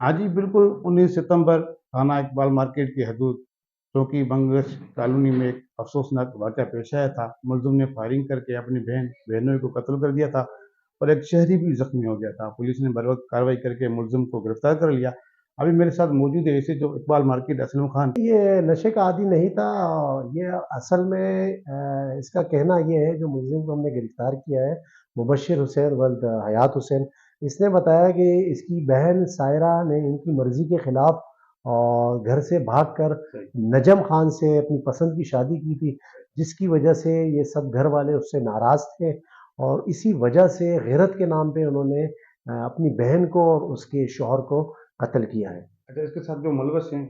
हाँ जी, बिल्कुल 19 सितंबर थाना इकबाल मार्केट की हदूद चौकी बंगश कॉलोनी में एक अफसोसनाक वाक़या पेश आया था। मुलज़िम ने फायरिंग करके अपनी बहन बहनोई को कत्ल कर दिया था और एक शहरी भी ज़ख्मी हो गया था। पुलिस ने बरवक़्त कार्रवाई करके मुलज़िम को गिरफ्तार कर लिया। अभी मेरे साथ मौजूद है ऐसे जो इकबाल मार्केट असलम खान। ये नशे का आदी नहीं था। ये असल में इसका कहना ये है, जो मुलज़िम को हमने गिरफ्तार किया है, मुबश्शिर हुसैन वल्द हयात हुसैन, इसने बताया कि इसकी बहन सायरा ने इनकी मर्ज़ी के खिलाफ और घर से भागकर नजम खान से अपनी पसंद की शादी की थी, जिसकी वजह से ये सब घर वाले उससे नाराज़ थे और इसी वजह से गैरत के नाम पे उन्होंने अपनी बहन को और उसके शौहर को कत्ल किया है। अच्छा, इसके साथ जो मुलवस हैं,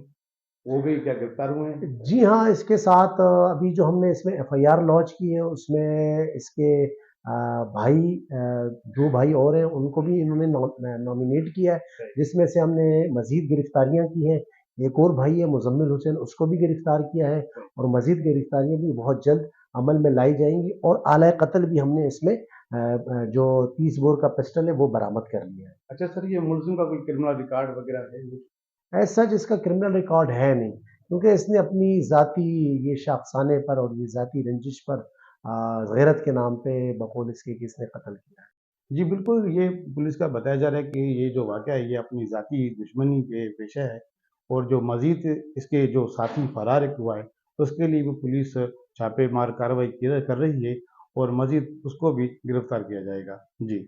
वो भी क्या गिरफ्तार हुए हैं? जी हाँ, इसके साथ अभी जो हमने इसमें एफआईआर लॉन्च की है, उसमें इसके भाई 2 भाई और हैं, उनको भी इन्होंने नॉमिनेट किया है, जिसमें से हमने मज़ीद गिरफ्तारियाँ की हैं। एक और भाई है मुज़म्मिल हुसैन, उसको भी गिरफ्तार किया है और मज़ीद गिरफ्तारियाँ भी बहुत जल्द अमल में लाई जाएँगी और आला कत्ल भी हमने इसमें जो 30 बोर का पिस्टल है, वो बरामद कर लिया है। अच्छा सर, ये मुलज़िम का कोई क्रिमिनल रिकॉर्ड वग़ैरह है? एज़ सच इसका क्रिमिनल रिकॉर्ड है नहीं, क्योंकि इसने अपनी ज़ाती ये शाख़्साने पर और ये ज़ाती रंजिश पर गैरत के नाम पे बक़ौल इसके कि इसने कत्ल किया है। जी, बिल्कुल, ये पुलिस का बताया जा रहा है कि ये जो वाक़या है, ये अपनी ज़ाती दुश्मनी पे पेश है और जो मज़ीद इसके जो साथी फ़रार एक हुआ है, तो उसके लिए भी पुलिस छापेमार कार्रवाई कर रही है और मज़ीद उसको भी गिरफ़्तार किया जाएगा। जी।